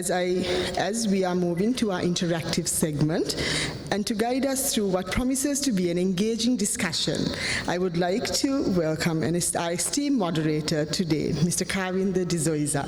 as we are moving to our interactive segment, and to guide us through what promises to be an engaging discussion, I would like to welcome our esteemed moderator today, Mr. Kavinda D'Souza.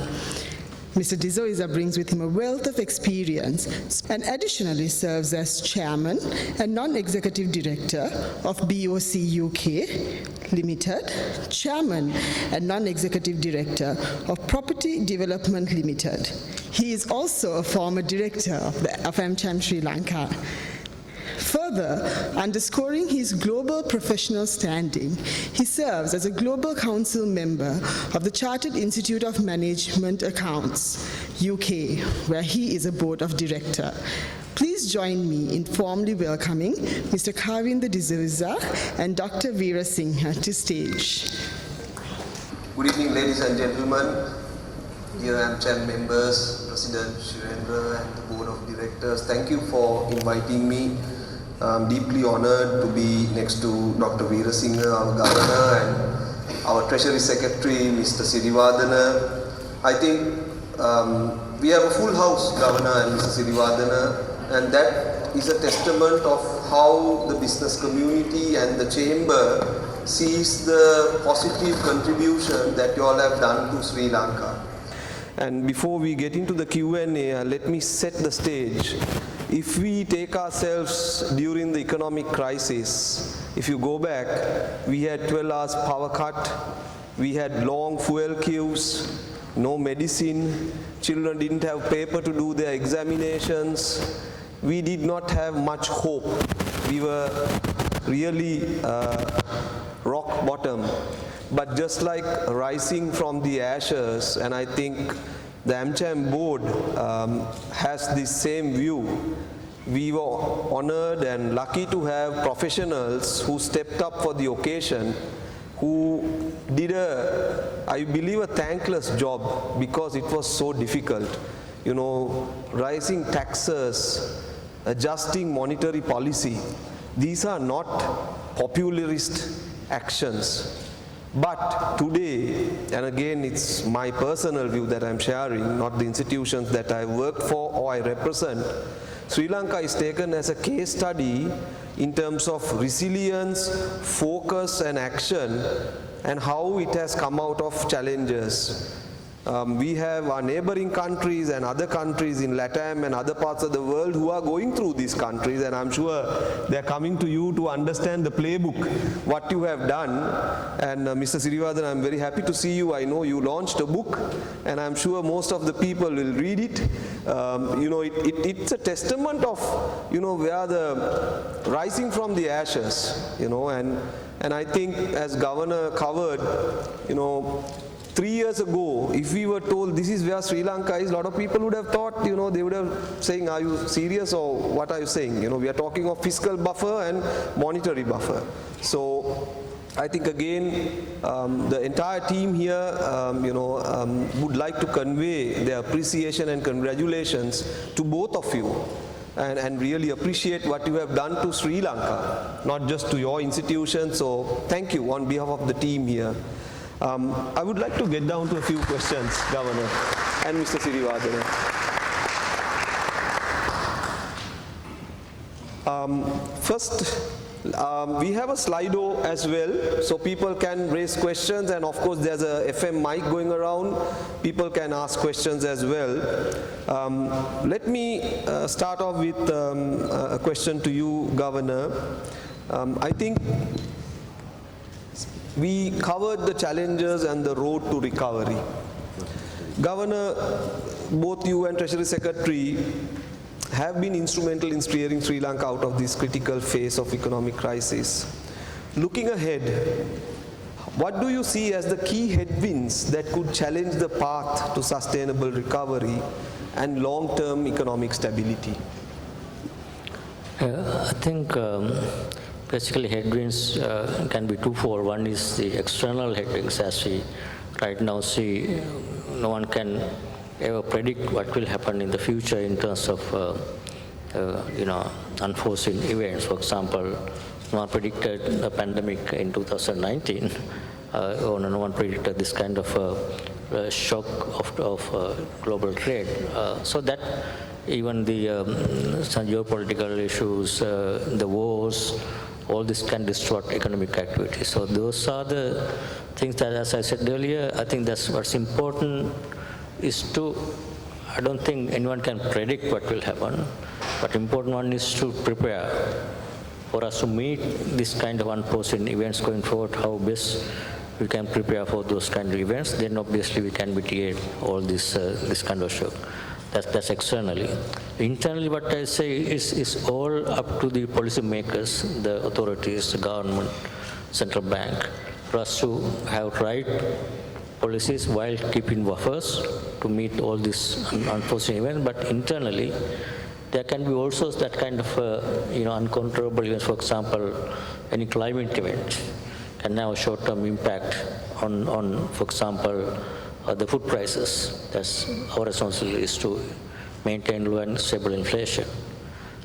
Mr. D'Souza brings with him a wealth of experience and additionally serves as chairman and non-executive director of BOC UK Limited, chairman and non-executive director of Property Development Limited. He is also a former director of AmCham Sri Lanka. Further, underscoring his global professional standing, he serves as a Global Council member of the Chartered Institute of Management Accounts, UK, where he is a board of director. Please join me in formally welcoming Mr. Kavinda D'Souza and Dr. Veera Singha to stage. Good evening, ladies and gentlemen, dear AmCham members, President Shirendra and the board of directors. Thank you for inviting me. I'm deeply honored to be next to Dr. Veera Singha, our governor, and our Treasury Secretary, Mr. Sirivadana. I think we have a full house, Governor and Mr. Sirivadana, and that is a testament of how the business community and the chamber sees the positive contribution that you all have done to Sri Lanka. And before we get into the Q&A, let me set the stage. If we take ourselves during the economic crisis, if you go back, we had 12 hours power cut, we had long fuel queues, no medicine, children didn't have paper to do their examinations, we did not have much hope. We were really rock bottom. But just like rising from the ashes, and I think the AmCham board has this same view. We were honored and lucky to have professionals who stepped up for the occasion, who did I believe, a thankless job because it was so difficult. You know, rising taxes, adjusting monetary policy, these are not popularist actions. But today, and again it's my personal view that I'm sharing, not the institutions that I work for or I represent, Sri Lanka is taken as a case study in terms of resilience, focus and action, and how it has come out of challenges. We have our neighboring countries and other countries in LATAM and other parts of the world who are going through these countries, and I'm sure they're coming to you to understand the playbook, what you have done. And Mr. Sirivadana, I'm very happy to see you. I know you launched a book, and I'm sure most of the people will read it. You know, it's a testament of, you know, where the rising from the ashes, you know, and I think as Governor covered, you know, 3 years ago, if we were told this is where Sri Lanka is, a lot of people would have thought, you know, they would have saying, are you serious or what are you saying? You know, we are talking of fiscal buffer and monetary buffer. So I think again, the entire team here, you know, would like to convey their appreciation and congratulations to both of you. And really appreciate what you have done to Sri Lanka, not just to your institution. So thank you on behalf of the team here. I would like to get down to a few questions, Governor and Mr. Sirivadana. First, we have a Slido as well, so people can raise questions, and of course there's a FM mic going around. People can ask questions as well. Let me start off with a question to you, Governor. I think we covered the challenges and the road to recovery. Governor, both you and Treasury Secretary have been instrumental in steering Sri Lanka out of this critical phase of economic crisis. Looking ahead, what do you see as the key headwinds that could challenge the path to sustainable recovery and long-term economic stability? I think basically headwinds can be twofold. One is the external headwinds, as we right now see. No one can ever predict what will happen in the future in terms of you know, unforeseen events. For example, no one predicted the pandemic in 2019. No one predicted this kind of shock of global trade. So that even some geopolitical issues, the wars, all this can distort economic activity. So those are the things that, as I said earlier, I think that's what's important is to, I don't think anyone can predict what will happen, but important one is to prepare for us to meet this kind of unforeseen events going forward, how best we can prepare for those kind of events, then obviously we can mitigate all this kind of shock. That's externally. Internally, what I say is all up to the policy makers, the authorities, the government, central bank, for us to have right policies while keeping buffers to meet all these unforeseen events. But internally, there can be also that kind of uncontrollable events. For example, any climate event can have a short-term impact on, for example, the food prices. That's our responsibility is to maintain low and stable inflation.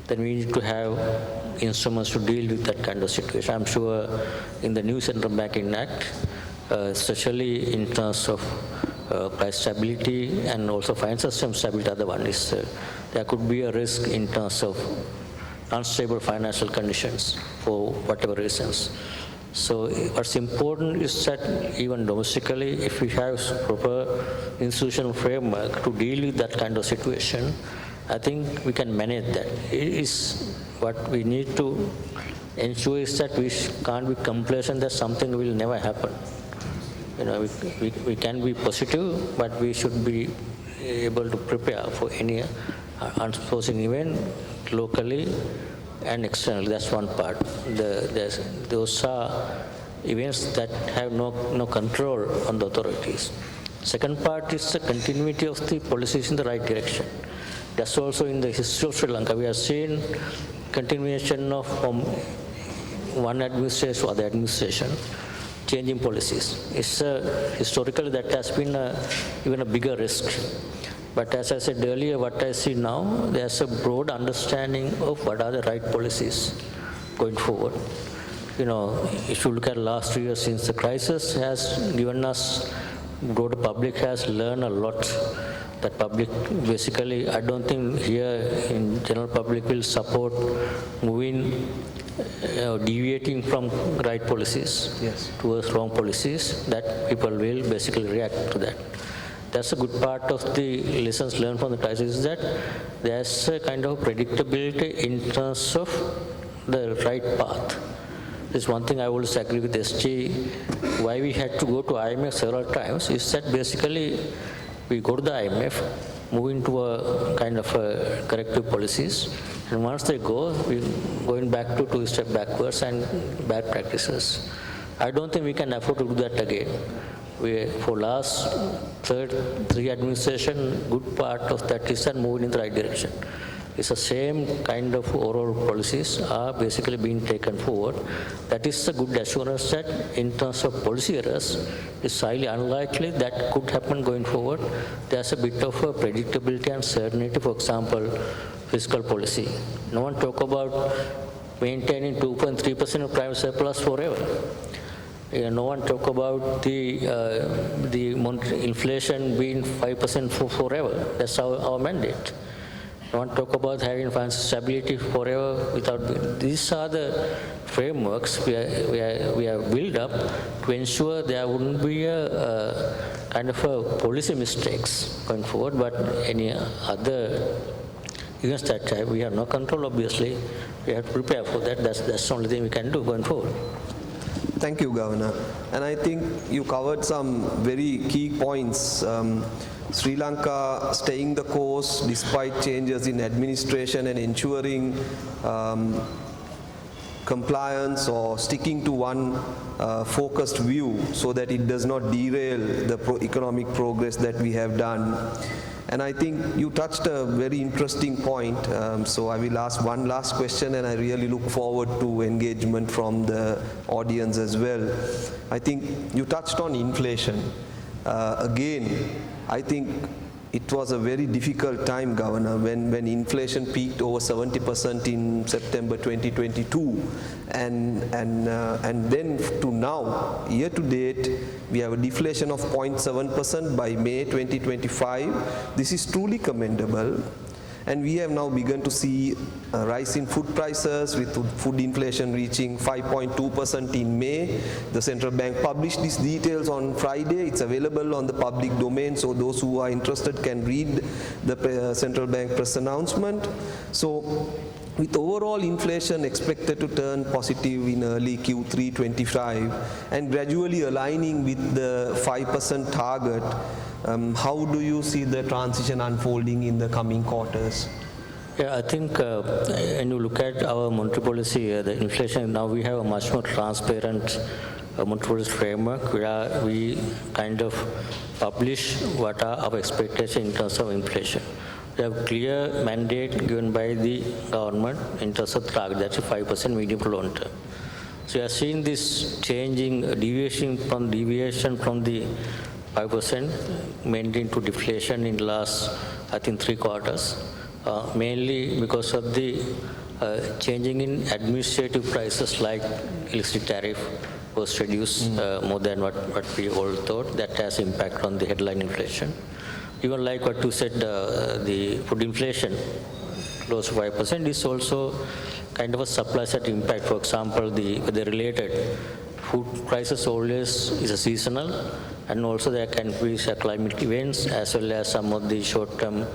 Then we need to have instruments to deal with that kind of situation. I'm sure in the new Central Banking Act, especially in terms of price stability and also financial system stability, the other one is there could be a risk in terms of unstable financial conditions for whatever reasons. So what's important is that even domestically, if we have proper institutional framework to deal with that kind of situation, I think we can manage that. It is what we need to ensure is that we can't be complacent that something will never happen. We can be positive, but we should be able to prepare for any unforeseen event locally and externally. That's one part. Those are events that have no control on the authorities. Second part is the continuity of the policies in the right direction. That's also in the history of Sri Lanka. We have seen continuation of from one administration to other administration, changing policies. It's historically that has been even a bigger risk. But as I said earlier, what I see now, there's a broad understanding of what are the right policies going forward. If you look at last 3 years since the crisis has given us, broader public has learned a lot. That public, basically, I don't think here in general public will support moving, deviating from right policies towards wrong policies, that people will basically react to that. That's a good part of the lessons learned from the crisis, is that there's a kind of predictability in terms of the right path. There's one thing I always agree with SG, why we had to go to IMF several times, is that basically we go to the IMF, move into a kind of corrective policies, and once they go, we're going back to 2 steps backwards and bad practices. I don't think we can afford to do that again. For last 3 administration, good part of that is that moving in the right direction. It's the same kind of overall policies are basically being taken forward. That is a good assurance that in terms of policy errors, it's highly unlikely that could happen going forward. There's a bit of a predictability and certainty, for example, fiscal policy. No one talk about maintaining 2.3% of private surplus forever. No one talk about the inflation being 5% for forever. That's our mandate. No one talk about having financial stability forever without. These are the frameworks we have built up to ensure there wouldn't be a kind of a policy mistakes going forward. But any other events that we have no control, obviously, we have to prepare for that. That's the only thing we can do going forward. Thank you, Governor. And I think you covered some very key points. Sri Lanka staying the course despite changes in administration and ensuring compliance or sticking to one focused view so that it does not derail the economic progress that we have done. And I think you touched a very interesting point, so I will ask one last question, and I really look forward to engagement from the audience as well. I think you touched on inflation. Again, I think it was a very difficult time, Governor, when inflation peaked over 70% in September 2022, and then to now, year to date, we have a deflation of 0.7% by May 2025. This is truly commendable. And we have now begun to see a rise in food prices, with food inflation reaching 5.2% in May. The central bank published these details on Friday. It's available on the public domain, so those who are interested can read the central bank press announcement. So, with overall inflation expected to turn positive in early Q3 25 and gradually aligning with the 5% target, how do you see the transition unfolding in the coming quarters? Yeah, I think when you look at our monetary policy, the inflation, now we have a much more transparent monetary policy framework where we kind of publish what are our expectations in terms of inflation. We have clear mandate given by the government in terms of target, that's a 5% medium to long term. So we are seeing this changing, deviation from the 5% mainly into deflation in the last, I think, 3 quarters, mainly because of the changing in administrative prices like electricity tariff was reduced more than what we all thought. That has impact on the headline inflation. Even like what you said, the food inflation, close to 5%, is also kind of a supply side impact. For example, the related food prices always is a seasonal, and also there can be climate events as well as some of the short-term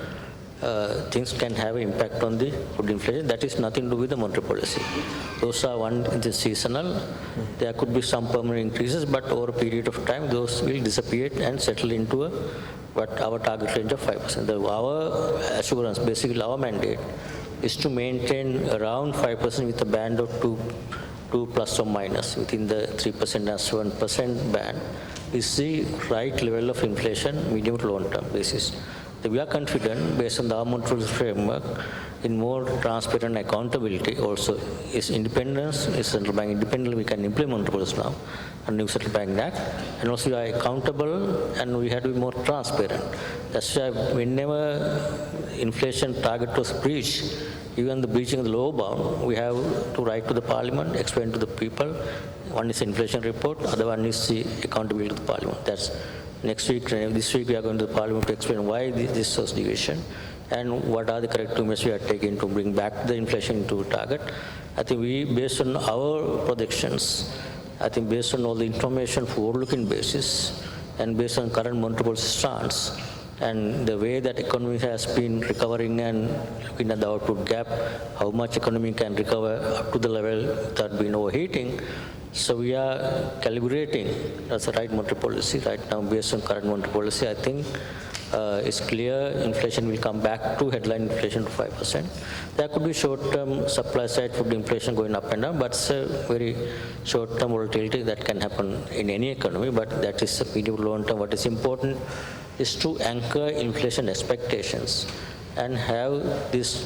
things can have impact on the food inflation. That is nothing to do with the monetary policy. Those are one is seasonal. There could be some permanent increases, but over a period of time, those will disappear and settle into what our target range of 5%. Our assurance, basically our mandate, is to maintain around 5% with a band of 2 plus or minus within the 3% and 7% band is the right level of inflation medium to long term basis. So we are confident based on the monetary framework in more transparent accountability also is independence, is central bank independent, we can implement policy now, a new central bank act, and also we are accountable and we have to be more transparent. That's why whenever inflation target was breached, even the breaching of the lower bound, we have to write to the parliament, explain to the people. One is inflation report, other one is the accountability to the parliament. That's next week, this week we are going to the parliament to explain why this was deviation and what are the corrective measures we are taking to bring back the inflation to target. I think we, based on our projections, I think based on all the information forward-looking basis and based on current monetary policy stance, and the way that economy has been recovering and looking at the output gap, how much economy can recover up to the level that been overheating. So we are calibrating as the right monetary policy right now based on current monetary policy. I think it's clear inflation will come back to headline inflation to 5%. There could be short-term supply side food inflation going up and down, but it's a very short-term volatility that can happen in any economy, but that is a medium to long term. What is important is to anchor inflation expectations and have these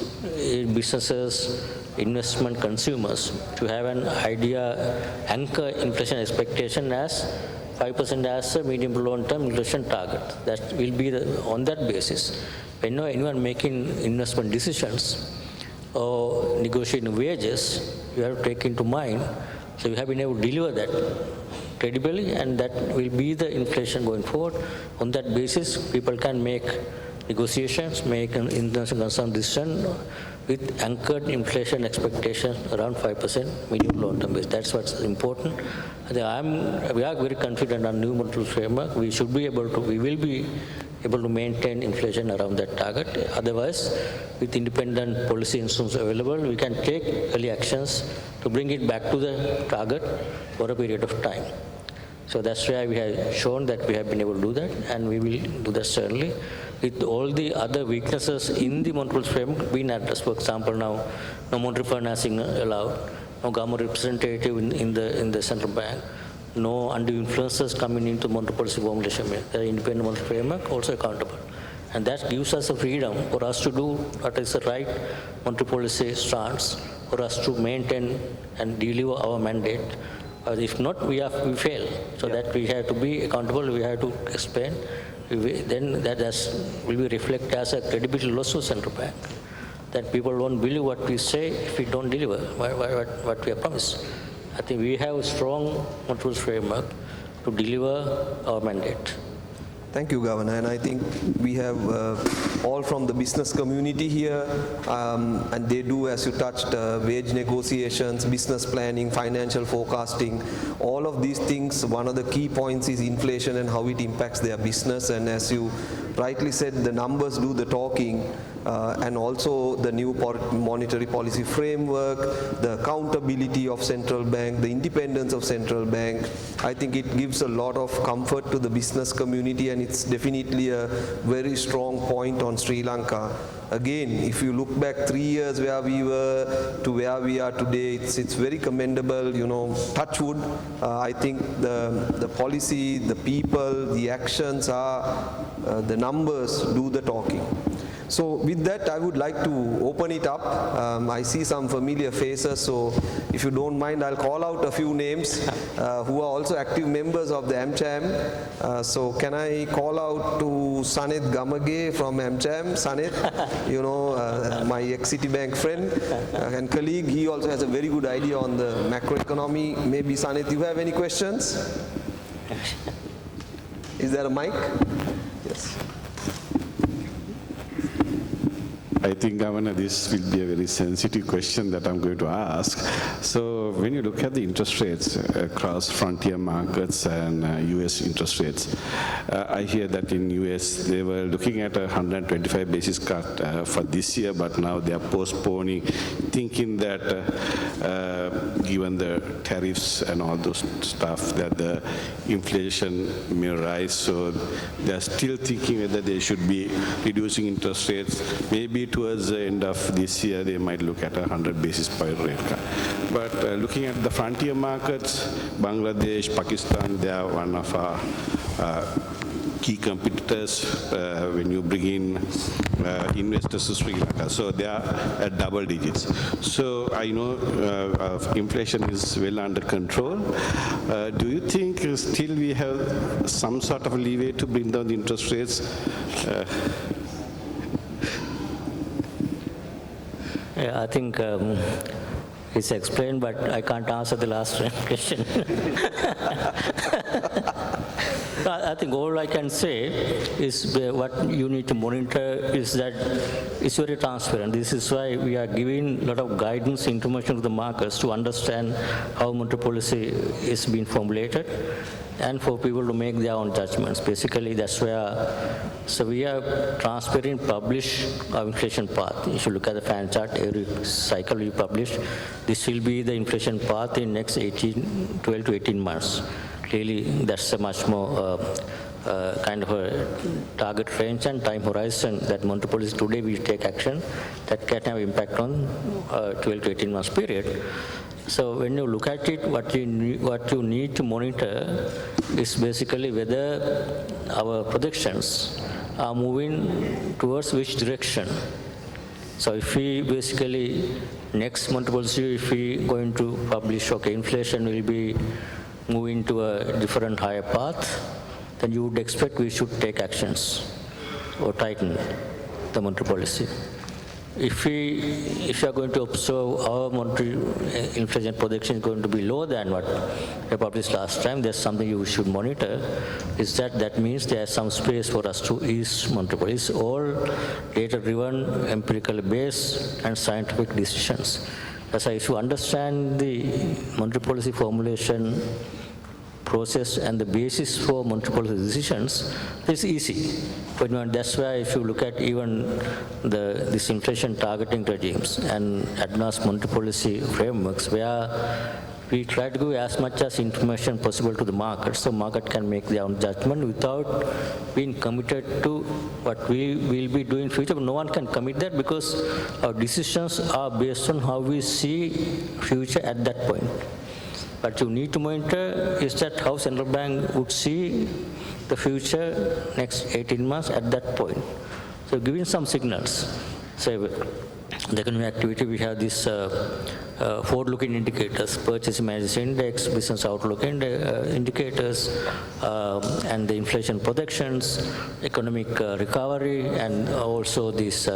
businesses, investment consumers to have an idea, anchor inflation expectation as 5% as a medium to long term inflation target. That will be on that basis. When anyone making investment decisions or negotiating wages, you have to take into mind, so you have been able to deliver that credibly, and that will be the inflation going forward. On that basis, people can make negotiations, make an international concern decision with anchored inflation expectation around 5% medium long term basis. That's what's important. We are very confident on new monetary framework. We will be able to maintain inflation around that target. Otherwise, with independent policy instruments available, we can take early actions to bring it back to the target for a period of time. So that's why we have shown that we have been able to do that, and we will do that certainly. With all the other weaknesses in the monetary framework being addressed, for example, now no monetary financing allowed, no government representative in the central bank, no undue influences coming into monetary policy formulation. The independent monetary framework also accountable, and that gives us a freedom for us to do what is the right monetary policy stance for us to maintain and deliver our mandate. If not, we fail. So that we have to be accountable, we have to explain, then will be reflected as a credibility loss of central bank. That people won't believe what we say if we don't deliver what we have promised. I think we have a strong control framework to deliver our mandate. Thank you, Governor. And I think we have all from the business community here, and they do, as you touched, wage negotiations, business planning, financial forecasting, all of these things. One of the key points is inflation and how it impacts their business. And as you rightly said, the numbers do the talking. And also the new monetary policy framework, the accountability of central bank, the independence of central bank. I think it gives a lot of comfort to the business community, and it's definitely a very strong point on Sri Lanka. Again, if you look back 3 years where we were to where we are today, it's very commendable, touch wood. I think the policy, the people, the actions are, the numbers do the talking. So with that, I would like to open it up. I see some familiar faces, so if you don't mind, I'll call out a few names who are also active members of the AmCham. So can I call out to Saneth Gamage from AmCham? Saneth, my ex-Citibank friend and colleague, he also has a very good idea on the macroeconomy. Maybe Saneth, you have any questions? Is there a mic? Yes. I think, Governor, this will be a very sensitive question that I'm going to ask. So when you look at the interest rates across frontier markets and US interest rates, I hear that in US they were looking at a 125 basis cut for this year, but now they are postponing, thinking that given the tariffs and all those stuff, that the inflation may rise. So they are still thinking whether they should be reducing interest rates. Maybe towards the end of this year, they might look at a 100 basis point rate cut. But looking at the frontier markets, Bangladesh, Pakistan, they are one of our key competitors when you bring in investors to Sri Lanka. So they are at double digits. So I know inflation is well under control. Do you think still we have some sort of leeway to bring down the interest rates? Yeah, I think it's explained, but I can't answer the last question. I think all I can say is what you need to monitor is that it's very transparent. This is why we are giving a lot of guidance, information to the markets to understand how monetary policy is being formulated and for people to make their own judgments. Basically, that's where, so we are transparent, publish our inflation path. If you look at the fan chart, every cycle we publish, this will be the inflation path in next 12 to 18 months. Clearly, that's a much more kind of a target range and time horizon that monetary policy today we take action that can have impact on 12 to 18 months period. So when you look at it, what you need to monitor is basically whether our predictions are moving towards which direction. So if we basically, next monetary policy, if we going to publish, okay, inflation will be moving to a different higher path, then you would expect we should take actions or tighten the monetary policy. If we are going to observe our monetary inflation prediction is going to be lower than what we published last time, there's something you should monitor, is that means there's some space for us to ease monetary policy. It's all data-driven, empirically based, and scientific decisions. That's why if you understand the monetary policy formulation process and the basis for monetary policy decisions, it's easy. But that's why if you look at even this inflation targeting regimes and advanced monetary policy frameworks, where we try to give as much as information possible to the market, so market can make their own judgment without being committed to what we will be doing in future. But no one can commit that because our decisions are based on how we see future at that point. But you need to monitor is that how central bank would see the future next 18 months at that point. So giving some signals. Say the economic activity, we have this forward-looking indicators, purchasing managers index, business outlook indicators, and the inflation projections, economic recovery, and also this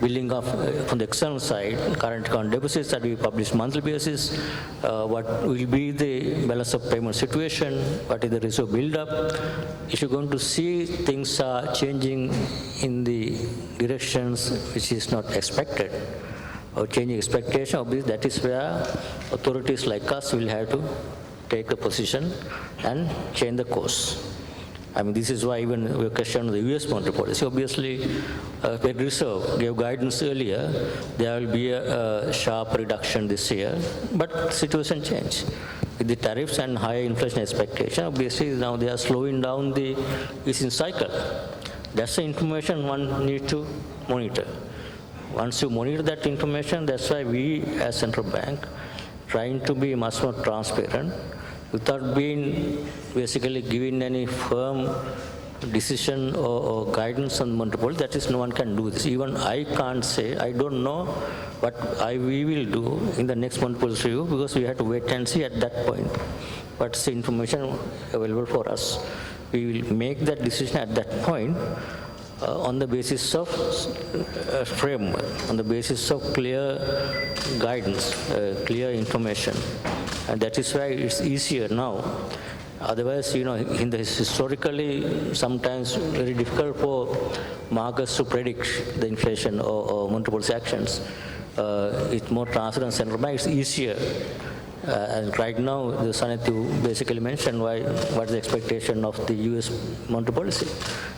billing of from the external side, current account deficits that we publish monthly basis, what will be the balance of payment situation, what is the reserve build-up. If you're going to see things are changing in the directions which is not expected, or changing expectation, obviously that is where authorities like us will have to take a position and change the course. I mean, this is why even we questioned the US monetary policy. Obviously, Federal Reserve gave guidance earlier, there will be a sharp reduction this year, but situation changed. With the tariffs and higher inflation expectation, obviously now they are slowing down the easing cycle. That's the information one needs to monitor. Once you monitor that information, that's why we as central bank trying to be much more transparent without being basically giving any firm decision or guidance on monetary policy. That is, no one can do this. Even I can't say, I don't know what we will do in the next monetary policy review, because we have to wait and see at that point. But the information available for us, we will make that decision at that point. On the basis of framework, on the basis of clear guidance, clear information. And that is why it's easier now. Otherwise, in the historically, sometimes very difficult for markets to predict the inflation or monetary policy actions. It's more transparent central bank, it's easier. And right now, the Sanit, you basically mentioned what's the expectation of the US monetary policy.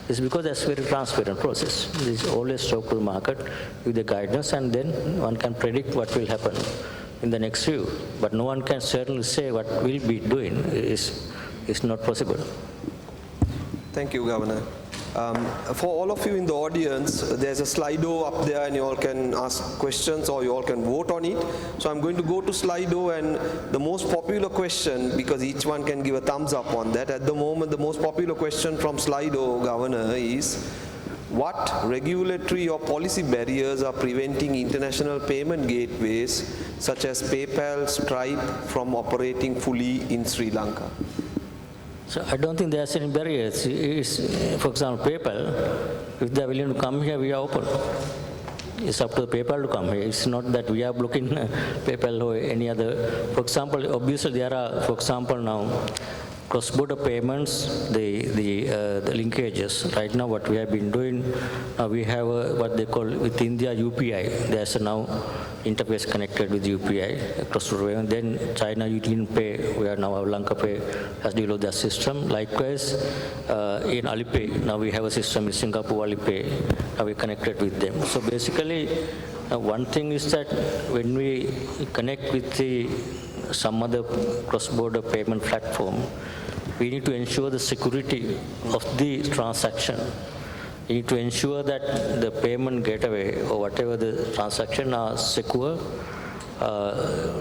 It's because that's a very transparent process. It's always talk to the market with the guidance, and then one can predict what will happen in the next few. But no one can certainly say what we'll be doing is not possible. Thank you, Governor. For all of you in the audience, there's a Slido up there and you all can ask questions or you all can vote on it. So I'm going to go to Slido, and the most popular question, because each one can give a thumbs up on that, at the moment the most popular question from Slido, Governor, is what regulatory or policy barriers are preventing international payment gateways such as PayPal, Stripe from operating fully in Sri Lanka? So I don't think there's any barriers. For example, PayPal, if they're willing to come here, we are open. It's up to the PayPal to come here. It's not that we are blocking PayPal or any other. For example, obviously there are, for example, now cross-border payments, the linkages. Right now, what we have been doing, we have what they call with India UPI. There's now interface connected with UPI, cross-border payment. Then China Union Pay, we are now Sri Lanka Pay has developed their system. Likewise, in Alipay, now we have a system in Singapore Alipay. Now we connected with them. So basically, one thing is that when we connect with some other cross-border payment platform, we need to ensure the security of the transaction. We need to ensure that the payment gateway or whatever the transaction are secure.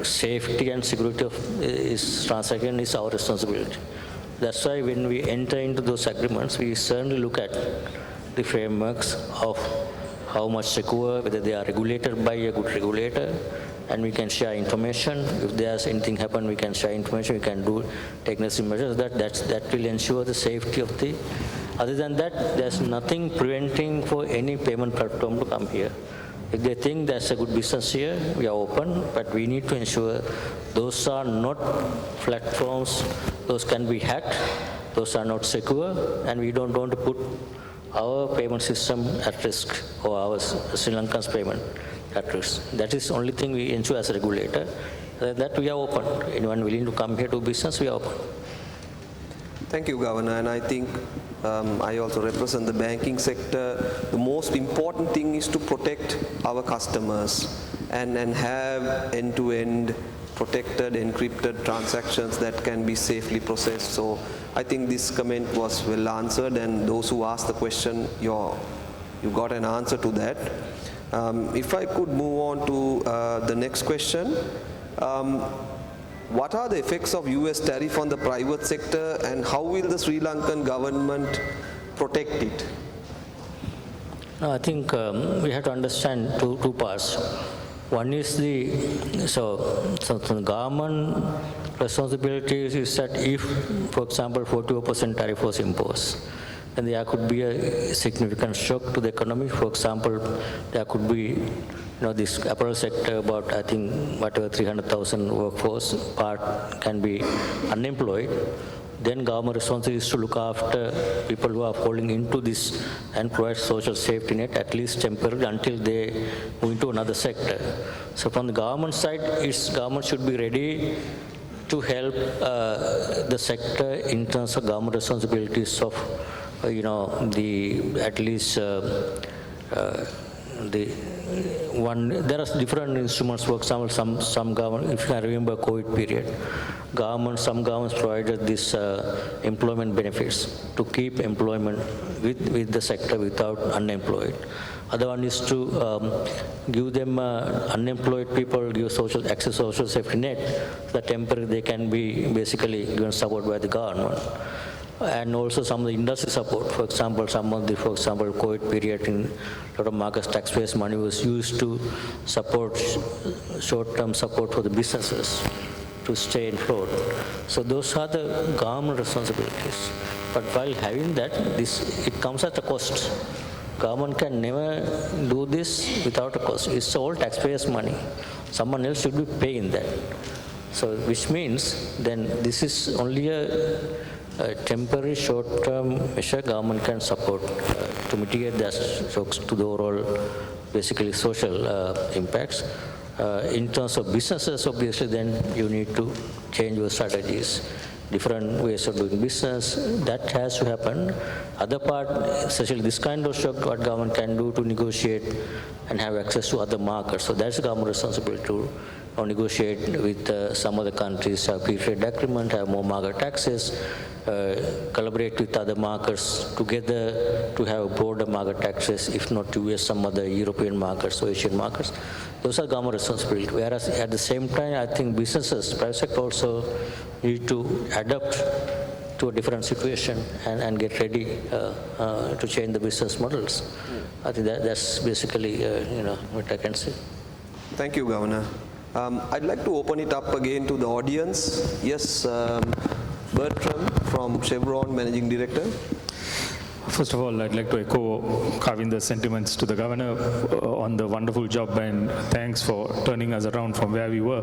Safety and security of this transaction is our responsibility. That's why when we enter into those agreements, we certainly look at the frameworks of how much secure, whether they are regulated by a good regulator, and we can share information. If there's anything happen, we can share information. We can take necessary measures. That will ensure the safety of the. Other than that, there's nothing preventing for any payment platform to come here. If they think there's a good business here, we are open, but we need to ensure those are not platforms. Those can be hacked. Those are not secure, and we don't want to put our payment system at risk or our Sri Lankan's payment at risk. That is the only thing we ensure as a regulator, that we are open. Anyone willing to come here to business, we are open. Thank you, Governor. And I think I also represent the banking sector. The most important thing is to protect our customers and have end-to-end protected, encrypted transactions that can be safely processed. So I think this comment was well answered, and those who asked the question, you got an answer to that. If I could move on to the next question. What are the effects of US tariff on the private sector, and how will the Sri Lankan government protect it? No, I think we have to understand two parts. One is the government responsibility is that if, for example, 40% tariff was imposed, then there could be a significant shock to the economy. For example, there could be, this apparel sector, about, I think, whatever 300,000 workforce part can be unemployed. Then government responsibility is to look after people who are falling into this and provide social safety net, at least temporarily, until they move into another sector. So from the government side, government should be ready to help the sector in terms of government responsibilities of, at least there are different instruments. For example, some government, if you can remember COVID period, some governments provided this employment benefits to keep employment with the sector without unemployed. Other one is to give them unemployed people, give access to social safety net, so that temporarily they can be basically given support by the government. And also some of the industry support. For example, COVID period, in a lot of markets, taxpayers' money was used to support short-term support for the businesses to stay afloat. So those are the government responsibilities. But while having that, it comes at a cost. Government can never do this without a cost. It's all taxpayers' money. Someone else should be paying that. So which means then this is only a temporary short-term measure government can support to mitigate the shocks to the overall, basically, social impacts. In terms of businesses, obviously, then you need to change your strategies, different ways of doing business. That has to happen. Other part, especially this kind of shock, what government can do to negotiate and have access to other markets. So that's government responsibility to negotiate with some other countries, have free trade agreement, have more market access, collaborate with other markets together to have broader market access, if not to US, some other European markets or Asian markets. Those are government responsibility. Whereas at the same time, I think businesses, private sector also need to adapt to a different situation and get ready to change the business models. I think that's basically what I can say. Thank you, Governor. I'd like to open it up again to the audience. Yes, Bertram from Chevron, Managing Director. First of all, I'd like to echo Kavinder's sentiments to the Governor on the wonderful job, and thanks for turning us around from where we were.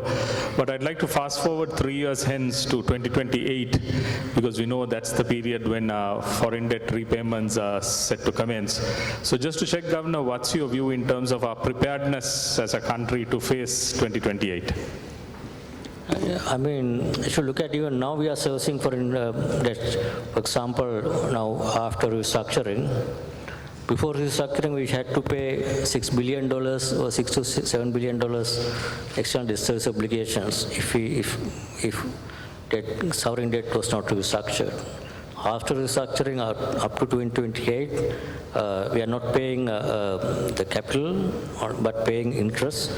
But I'd like to fast forward 3 years hence to 2028, because we know that's the period when foreign debt repayments are set to commence. So just to check, Governor, what's your view in terms of our preparedness as a country to face 2028? I mean, if you look at even now, we are servicing foreign debt. For example, now after restructuring, before restructuring, we had to pay $6 billion or $6 to $7 billion external debt service obligations if sovereign debt was not restructured. After restructuring up to 2028, we are not paying the capital, but paying interest,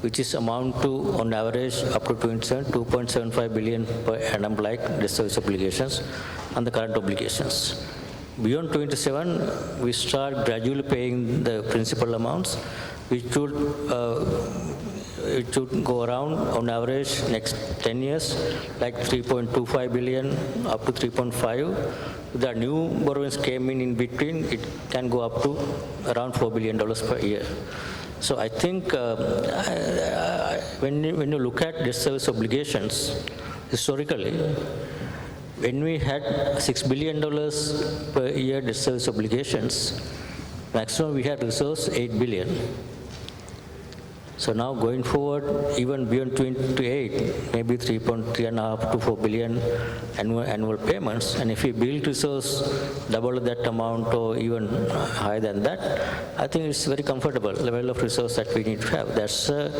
which is amount to, on average, up to 2.75 billion per annum, like debt service obligations and the current obligations. Beyond 27, we start gradually paying the principal amounts, which should it should go around, on average, next 10 years, like 3.25 billion up to 3.5. The new borrowings came in between, it can go up to around $4 billion per year. So I think when you look at debt service obligations, historically, when we had $6 billion per year debt service obligations, maximum we had reserves $8 billion. So now going forward, even beyond 2028, maybe 3.5 to 4 billion annual payments. And if we build reserves double that amount or even higher than that, I think it's very comfortable level of reserves that we need to have. That's a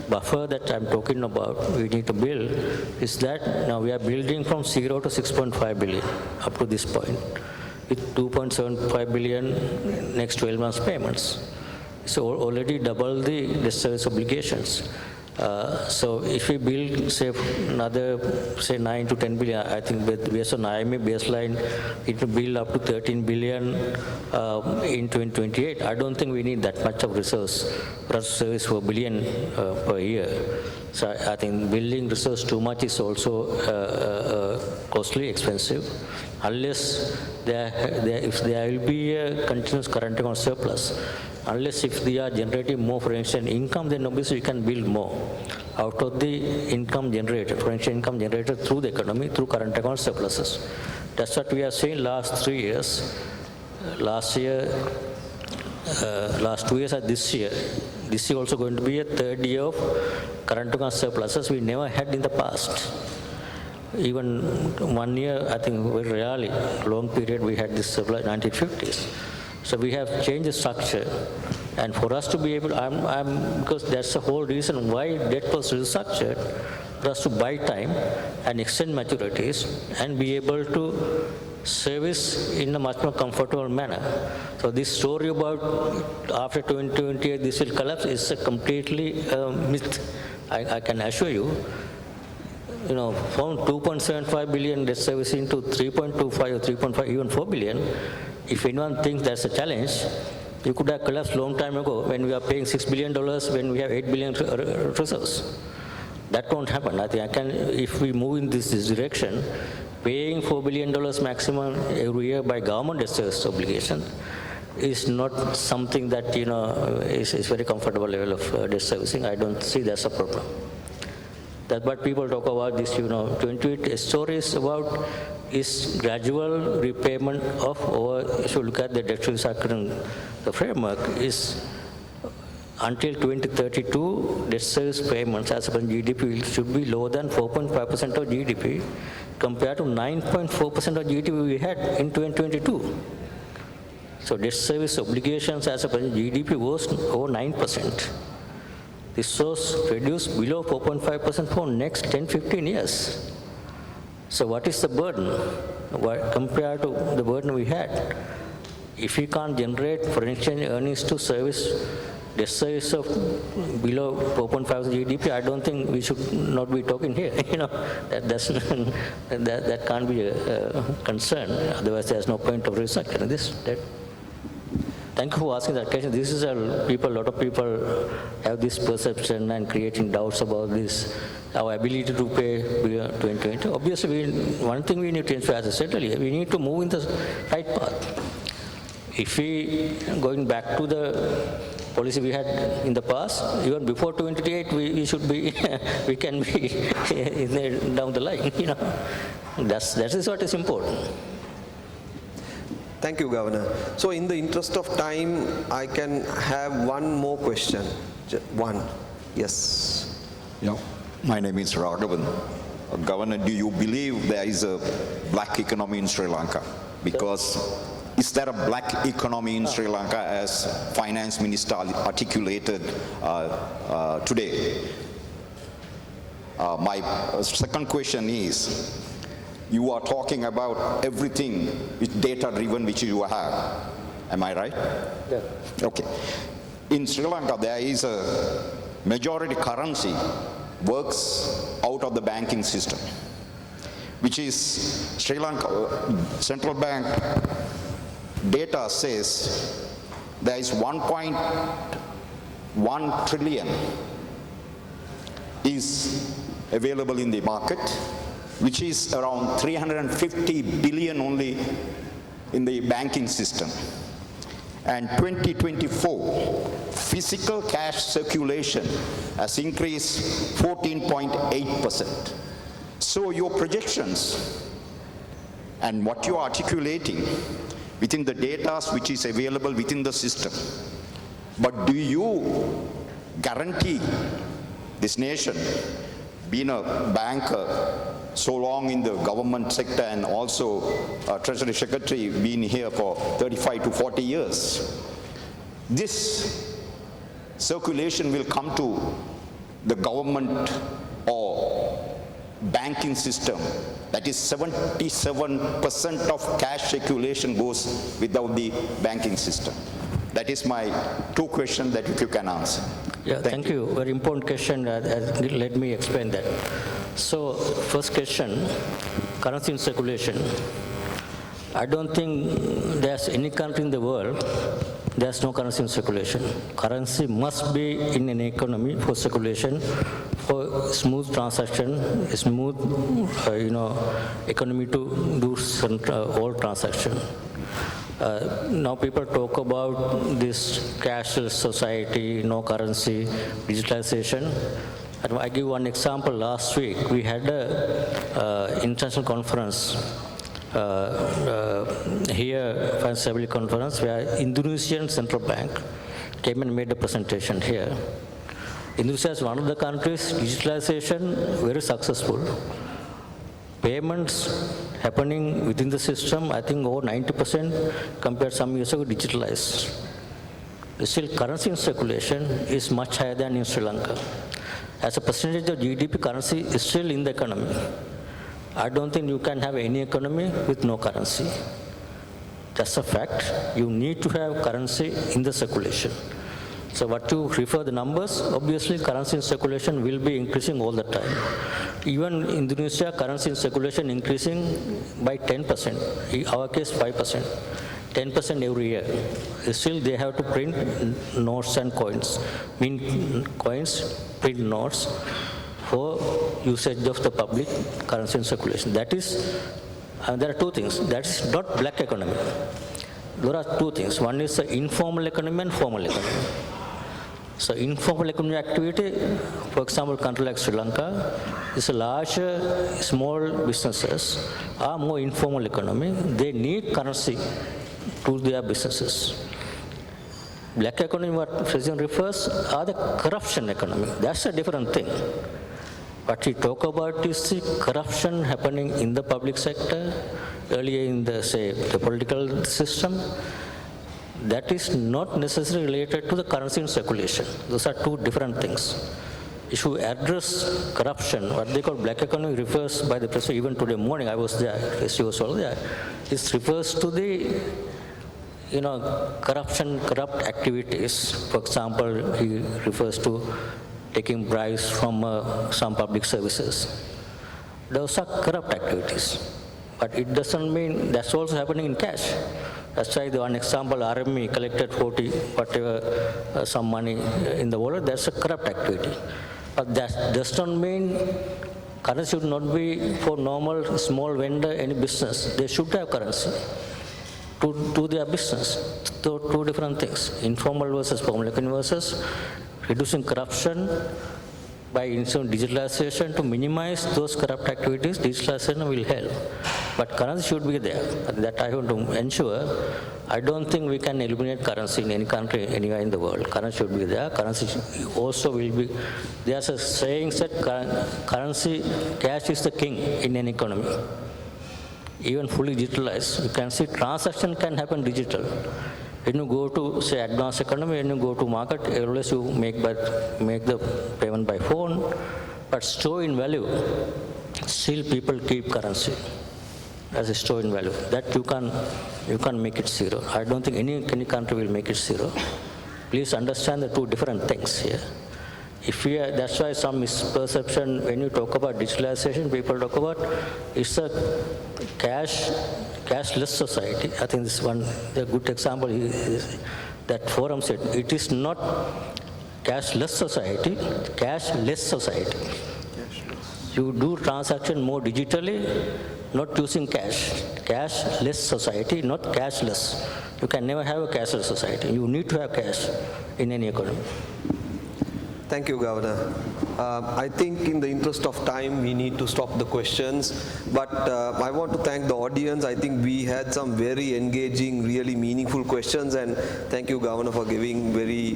buffer that I'm talking about. We need to build is that now we are building from 0 to 6.5 billion up to this point with 2.75 billion next 12 months payments. So already double the debt service obligations. So if we build, say, another, say, 9 to 10 billion, I think based on IMF baseline, it will build up to 13 billion in 2028. I don't think we need that much of resource for us to service 4 billion per year. So I think building resource too much is also costly, expensive, unless if there will be a continuous current account surplus. Unless if they are generating more foreign exchange income, then obviously you can build more out of the income generated, foreign exchange income generated through the economy, through current account surpluses. That's what we are seeing last 3 years. Last 2 years and this year. This year also going to be a third year of current account surpluses we never had in the past. Even 1 year, I think very rarely, long period we had this surplus, 1950s. So we have changed the structure, and for us to be able, because that's the whole reason why debt was restructured, for us to buy time and extend maturities and be able to service in a much more comfortable manner. So this story about after 2028 this will collapse is a completely myth. I can assure you. From 2.75 billion debt servicing to 3.25 or 3.5, even 4 billion, if anyone thinks that's a challenge, you could have collapsed a long time ago when we are paying $6 billion when we have 8 billion reserves. That won't happen. I think if we move in this direction, paying $4 billion maximum every year by government debt service obligation is not something that is very comfortable level of debt servicing. I don't see that's a problem. That's what people talk about this, 28 stories about is gradual repayment of, if you look at the debt recycling, the framework is until 2032, debt service payments as per GDP should be lower than 4.5% of GDP compared to 9.4% of GDP we had in 2022. So debt service obligations as per GDP was over 9%. This was reduced below 4.5% for next 10-15 years. So what is the burden compared to the burden we had? If we can't generate foreign exchange earnings to service debt service of below 4.5% GDP, I don't think we should not be talking here. That can't be a concern. Otherwise, there's no point of restructuring this debt. Thank you for asking that question. This is a lot of people have this perception and creating doubts about this, our ability to pay beyond 2020. Obviously, one thing we need to ensure, as I said earlier, we need to move in the right path. If we, going back to the policy we had in the past, even before 2028, we should be, we can be down the line, That is what is important. Thank you, Governor. So in the interest of time, I can have one more question. One. Yes. Yeah. My name is Raghavan. Governor, do you believe there is a black economy in Sri Lanka? Because is there a black economy in Sri Lanka as Finance Minister articulated today? My second question is, you are talking about everything is data-driven which you have. Am I right? Yeah. Okay. In Sri Lanka, there is a majority currency works out of the banking system, which is Sri Lanka Central Bank data says there is 1.1 trillion is available in the market, which is around 350 billion only in the banking system. And 2024, physical cash circulation has increased 14.8%. So your projections and what you are articulating within the data which is available within the system, but do you guarantee this nation, being a banker so long in the government sector and also Treasury Secretary being here for 35 to 40 years, this circulation will come to the government or banking system? That is 77% of cash circulation goes without the banking system. That is my two questions that if you can answer. Yeah, thank you. Very important question. Let me explain that. So, first question, currency in circulation. I don't think there's any country in the world there's no currency in circulation. Currency must be in an economy for circulation, for smooth transaction, smooth, economy to do all transaction. Now people talk about this cashless society, no currency, digitalization. And I give one example. Last week we had a international conference here, Financial Stability Conference, where Indonesian Central Bank came and made a presentation here. Indonesia is one of the countries, digitalization very successful. Payments happening within the system, I think over 90% compared some years ago digitalized. Still, currency in circulation is much higher than in Sri Lanka. As a percentage of GDP, currency is still in the economy. I don't think you can have any economy with no currency. That's a fact. You need to have currency in the circulation. So what you refer the numbers, obviously currency in circulation will be increasing all the time. Even Indonesia, currency in circulation increasing by 10%. In our case, 5%. 10% every year. Still, they have to print notes and coins. Coins, print notes for usage of the public currency in circulation. That is, there are two things. That is not black economy. There are two things. One is the informal economy and formal economy. So informal economic activity, for example, country like Sri Lanka, is a larger, small businesses are more informal economy. They need currency to their businesses. Black economy, what President refers, are the corruption economy. That's a different thing. What we talk about is the corruption happening in the public sector, earlier in the, say, the political system. That is not necessarily related to the currency in circulation. Those are two different things. If you address corruption, what they call black economy refers by the president, even today morning I was there, he was all there, it refers to the corruption, corrupt activities. For example, he refers to taking bribes from some public services. Those are corrupt activities. But it doesn't mean that's also happening in cash. That's why the one example, RME collected 40, whatever, some money in the wallet, that's a corrupt activity. But that does not mean currency should not be for normal small vendor, any business. They should have currency to do their business. Two different things, informal versus formal economy versus reducing corruption by digitalization to minimize those corrupt activities. Digitalization will help. But currency should be there. That I want to ensure. I don't think we can eliminate currency in any country, anywhere in the world. Currency should be there. Currency also will be. There's a saying that currency, cash is the king in an economy. Even fully digitalized, you can see transaction can happen digital. When you go to, say, advanced economy, when you go to market, always you make the payment by phone, but store in value, still people keep currency as a store in value. That you can make it zero. I don't think any country will make it zero. Please understand the two different things here. That's why some misperception, when you talk about digitalization, people talk about it's a cashless society. I think this one, a good example is that forum said, it is not cashless society, cashless society. You do transaction more digitally, not using cash. Cashless society, not cashless. You can never have a cashless society. You need to have cash in any economy. Thank you, Governor. I think in the interest of time, we need to stop the questions. But I want to thank the audience. I think we had some very engaging, really meaningful questions. And thank you, Governor, for giving very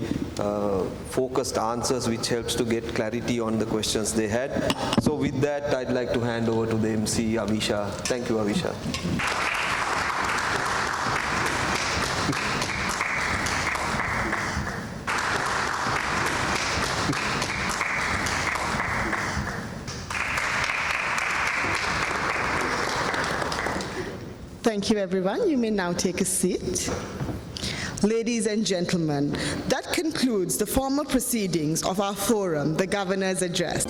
focused answers, which helps to get clarity on the questions they had. So with that, I'd like to hand over to the MC, Avisha. Thank you, Avisha. Thank you, everyone. You may now take a seat. Ladies and gentlemen, that concludes the formal proceedings of our forum, the Governor's Address.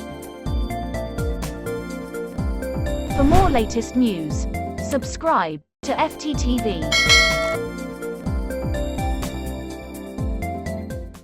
For more latest news, subscribe to FTTV.